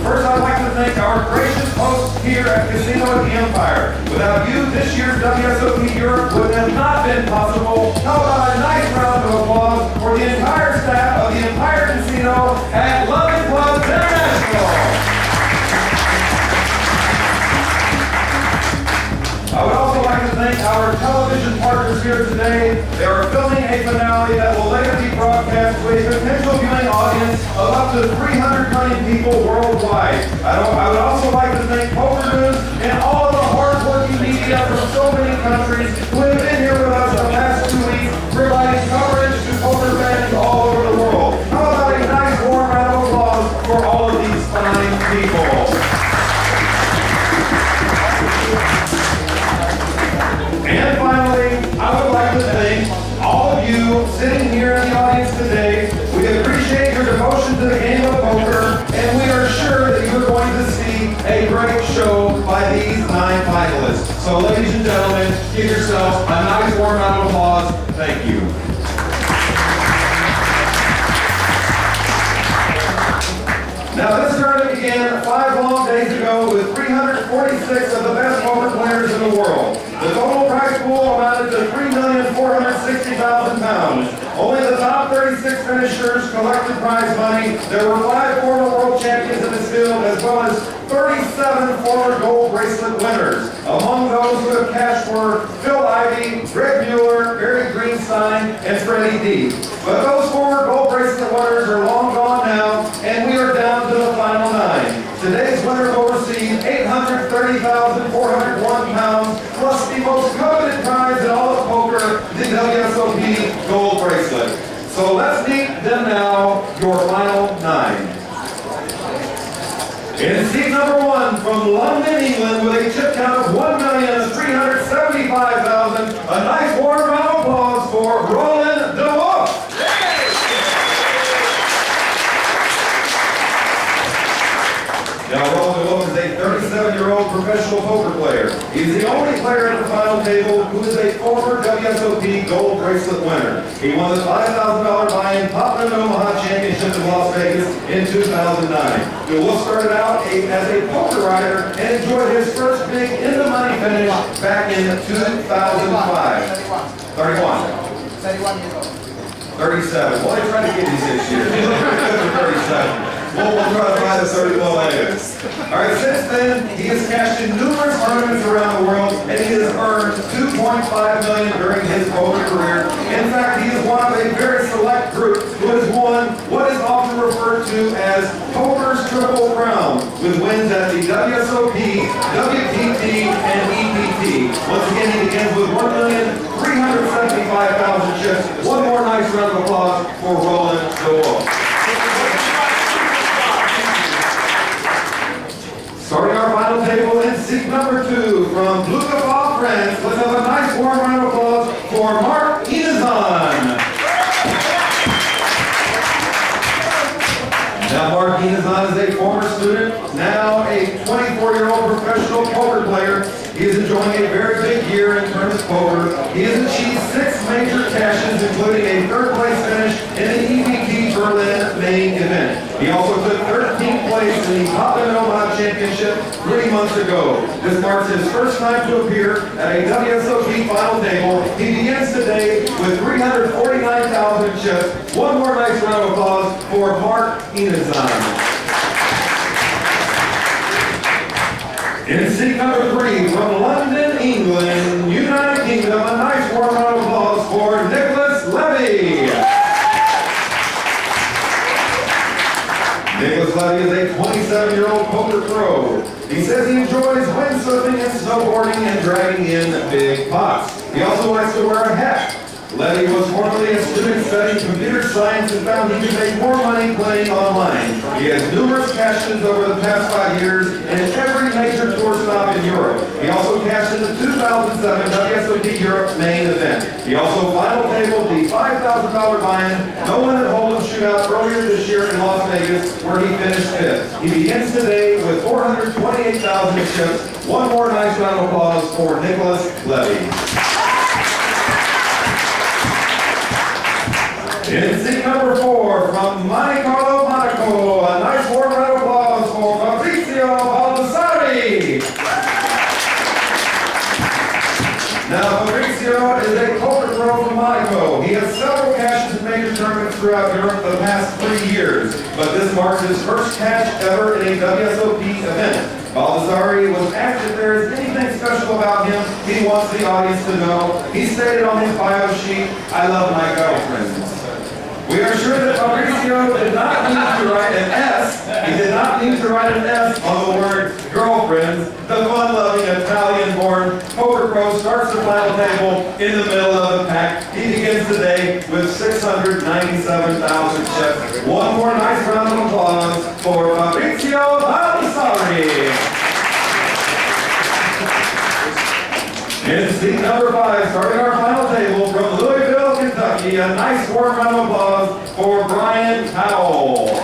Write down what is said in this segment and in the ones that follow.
First, I'd like to thank our gracious hosts here at Casino at the Empire. Without you, this year's WSOPE Europe would have not been possible. How about a nice round of applause for the entire staff of the Empire Casino at Love and Clubs International. I would also like to thank our television partners here today. They are filming a finale that will later be broadcast to a potential viewing audience of up to 300 million people worldwide. I would also like to thank Poker News and all of the hard-working media from so many countries who have been here with us the past 2 weeks, providing coverage to poker fans all over the world. How about a nice warm round of applause for all of these fine people? And finally, I would like to thank all of you sitting here in the audience today. We appreciate your devotion to the game of poker, and we are sure that you're going to see a great show by these 9 finalists. So ladies and gentlemen, give yourselves a nice warm round of applause. Thank you. Now this tournament began 5 long days ago with 346 of the best poker players in the world. The total prize pool amounted to £3,460,000. Only the top 36 finishers collected prize money. There were 5 former world champions in this field, as well as 37 former gold bracelet winners. Among those who have cashed were Phil Ivey, Greg Mueller, Barry Greenstein, and Freddie D. But those former gold bracelet winners are long gone now, and we are down to the final 9. Today's winners will receive £830,401, plus the most coveted prize in all of poker, the WSOPE gold bracelet. So let's meet them now, your final 9. In seat number 1 from London, England, with a chip count of 1,375,000, a nice warm round of applause for Roland DeWolf. Now, Roland DeWolf is a 37-year-old professional poker player. He's the only player at the final table who is a former WSOPE gold bracelet winner. He won the $5,000 buy-in Tottenham Omaha Championship in Las Vegas in 2009. DeWolf started out as a poker writer and enjoyed his first big in-the-money finish back in 2005. 31. 31 years old. 37. Well, they tried to get you 6 years. You look pretty good for 37. We'll try to buy the 31 later. All right, since then, he has cashed in numerous tournaments around the world, and he has earned $2.5 million during his poker career. In fact, he is one of a very select group who has won what is often referred to as Poker's Triple Crown, with wins at the WSOPE, WPT, and EPT. Once again, he begins with 1,375,000 chips. One more nice round of applause for Roland DeWolf. Starting our final table in seat number 2 from Blumenau, France, let's have a nice warm round of applause for Mark Inezan. Now, Mark Inezan is a former student, now a 24-year-old professional poker player. He is enjoying a very big year in terms of poker. He has achieved 6 major cashes, including a 3rd place finish in the EPT Berlin main event. He also took 13th place in the Tottenham Omaha Championship 3 months ago. This marks his first time to appear at a WSOPE final table. He begins today with 349,000 chips. One more nice round of applause for Mark Inezan. In seat number 3 from London, England, United Kingdom, a nice warm round of applause for Nicholas Levy. Nicholas Levy is a 27-year-old poker pro. He says he enjoys windsurfing and snowboarding and dragging in big pots. He also likes to wear a hat. Levy was formerly a student studying computer science and found he could make more money playing online. He has numerous cash-ins over the past 5 years and every major tour stop in Europe. He also cashed in the 2007 WSOPE Europe main event. He also final tabled the $5,000 buy-in No Limit Hold'em shootout earlier this year in Las Vegas, where he finished 5th. He begins today with 428,000 chips. One more nice round of applause for Nicholas Levy. In seat number 4 from Monte Carlo, Monaco, a nice warm round of applause for throughout Europe the past 3 years, but this marks his first cash ever in a WSOP event. Baldassari was asked if there is anything special about him he wants the audience to know. He stated on his bio sheet, "I love my girlfriends." We are sure that Fabrizio did not need to write an S. He did not need to write an S on the word girlfriends. The fun-loving Italian-born poker pro starts the final table in the middle of the pack. He begins today with 697,000 chips. One more nice round of applause for Fabrizio Baldassari. In seat number 5, starting our final table from Louisville, Kentucky, a nice warm round of applause for Brian Powell.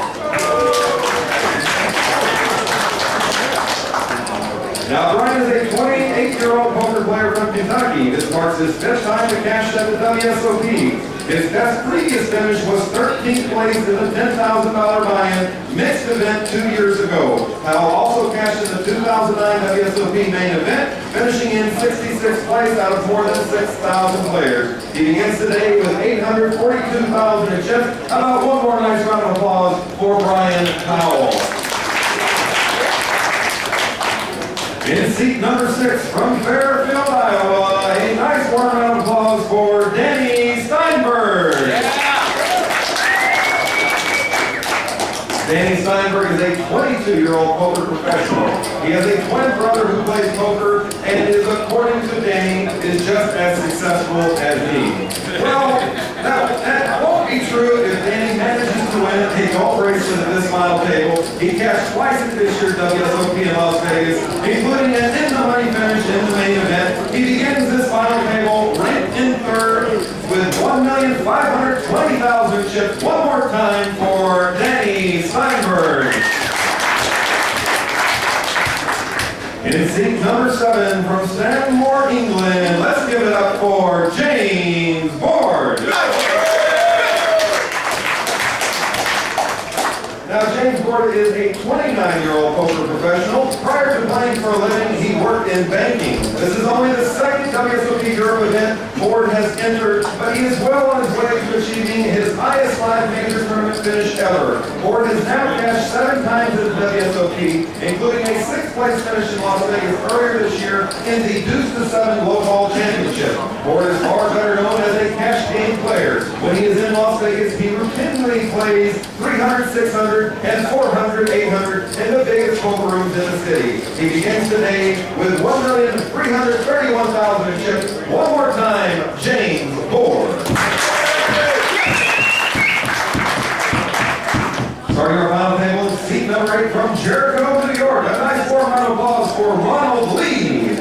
Now, Brian is a 28-year-old poker player from Kentucky. This marks his 5th time to cash at the WSOP. His best previous finish was 13th place in the $10,000 buy-in mixed event 2 years ago. Powell also cashed in the 2009 WSOP main event, finishing in 66th place out of more than 6,000 players. He begins today with 842,000 in chips. How about one more nice round of applause for Brian Powell. In seat number 6 from Fairfield, Iowa, a nice warm round of applause for Danny Steinberg. Danny Steinberg is a 22-year-old poker professional. He has a twin brother who plays poker and is, according to Danny, is just as successful as me. Well, that won't be true if Danny manages to win a gold bracelet at this final table. He cashed twice at this year's WSOP in Las Vegas, including an in-the-money finish in the main event. He begins this final table ranked in 3rd with 1,520,000 chips. One more time for Danny Steinberg. In seat number 7 from Stanmore, England, let's give it up for James Board. Now, James Board is a 29-year-old poker professional. Prior to playing for a living, he worked in banking. This is only the 2nd WSOP Europe event Board has entered, but he is well on his way to achieving his highest live major tournament finish ever. Board has now cashed 7 times at the WSOP, including a 6th place finish in Las Vegas earlier this year in the Deuce to 7 Local Championship. Board is far better known as a cash game player. When he is in Las Vegas, he routinely plays 300, 600, and 400, 800 in the biggest poker rooms in the city. He begins today with 1,331,000 in chips. One more time, James Board. Starting our final table, seat number 8 from Jericho, New York. A nice warm round of applause for Ronald Lee.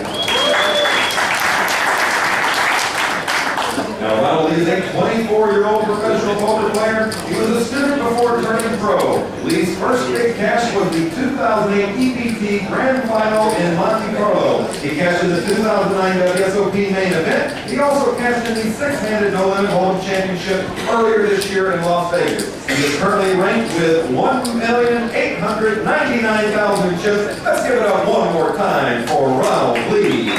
Now, Ronald Lee is a 24-year-old professional poker player. He was a student before turning pro. Lee's first big cash was the 2008 EPT Grand Final in Monte Carlo. He cashed in the 2009 WSOP main event. He also cashed in the 6-handed No Limit Hold'em Championship earlier this year in Las Vegas. He is currently ranked with 1,899,000 chips. Let's give it up one more time for Ronald Lee.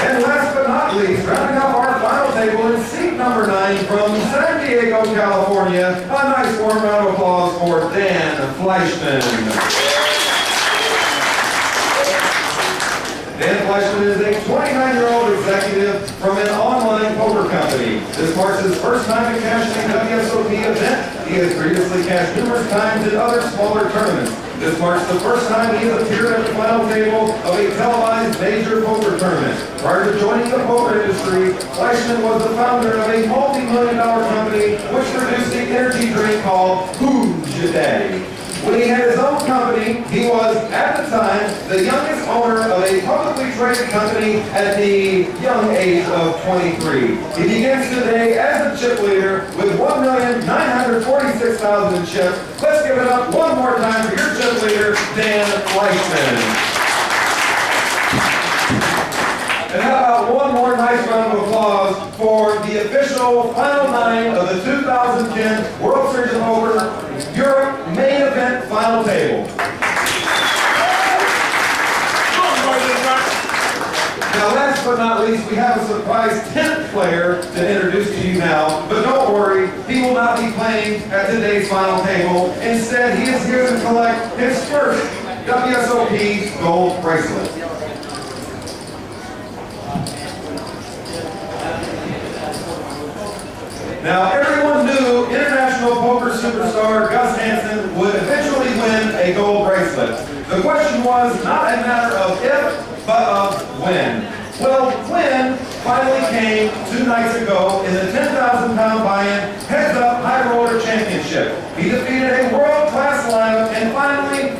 And last but not least, rounding up our final table in seat number 9 from San Diego, California, a nice warm round of applause for Dan Fleischman. Dan Fleischman is a 29-year-old executive from an online poker company. This marks his first time to cash in a WSOP event. He has previously cashed numerous times in other smaller tournaments. This marks the first time he has appeared at the final table of a televised major poker tournament. Prior to joining the poker industry, Fleischman was the founder of a multi-million-dollar company which produced the energy drink called Who's Daddy. When he had his own company, he was, at the time, the youngest owner of a publicly traded company at the young age of 23. He begins today as a chip leader with 1,946,000 in chips. Let's give it up one more time for your chip leader, Dan Fleischman. And how about one more nice round of applause for the official Final 9 of the 2010 World Series of Poker Europe main event final table. Now last but but not least, we have a surprise 10th player to introduce to you now. But don't worry, he will not be playing at today's final table. Instead, he is here to collect his first WSOP gold bracelet. Now, everyone knew international poker superstar Gus Hansen would eventually win a gold bracelet. The question was not a matter of if, but of when. Well, when finally came 2 nights ago in the 10,000-pound buy-in heads-up high roller championship. He defeated a world-class lineup and finally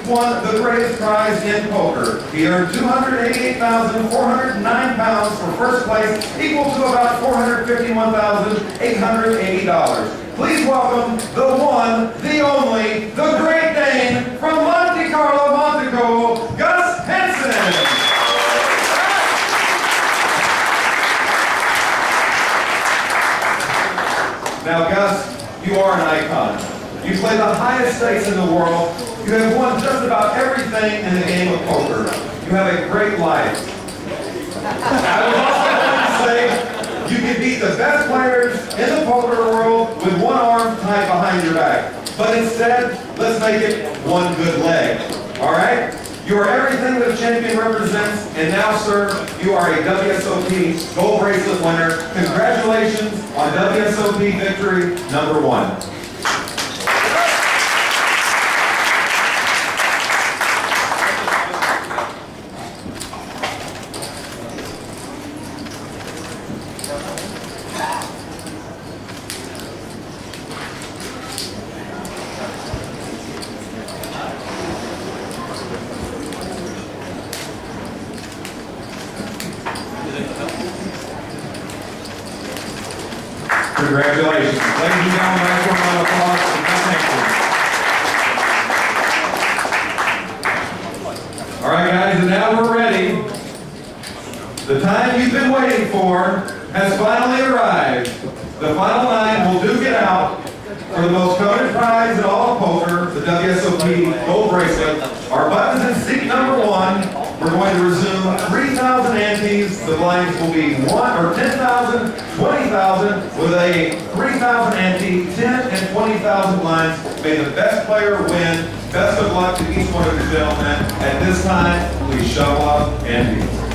won the greatest prize in poker. He earned 288,409 pounds for first place, equal to about $451,880. Please welcome the one, the only, the Great Dane from Monte Carlo, Monaco, Gus Hansen. Now, Gus, you are an icon. You play the highest stakes in the world. You have won just about everything in the game of poker. You have a great life. I would also like to say you can beat the best players in the poker world with one arm tied behind your back. But instead, let's make it one good leg. All right? You are everything that a champion represents, and now, sir, you are a WSOP gold bracelet winner. Congratulations on WSOP victory number 1. Congratulations. Ladies and gentlemen, let's give a round of applause for Gus Hansen. All right, guys, and now we're ready. The time you've been waiting for has finally arrived. The final 9 will duke it out for the most coveted prize in all of poker, the WSOP gold bracelet. Our buttons in seat number 1. We're going to resume 3,000 antes. The blinds will be 1 or 10,000, 20,000 with a 3,000 ante, 10 and 20,000 blinds. May the best player win. Best of luck to each one of you gentlemen. At this time, please shovel up and deal.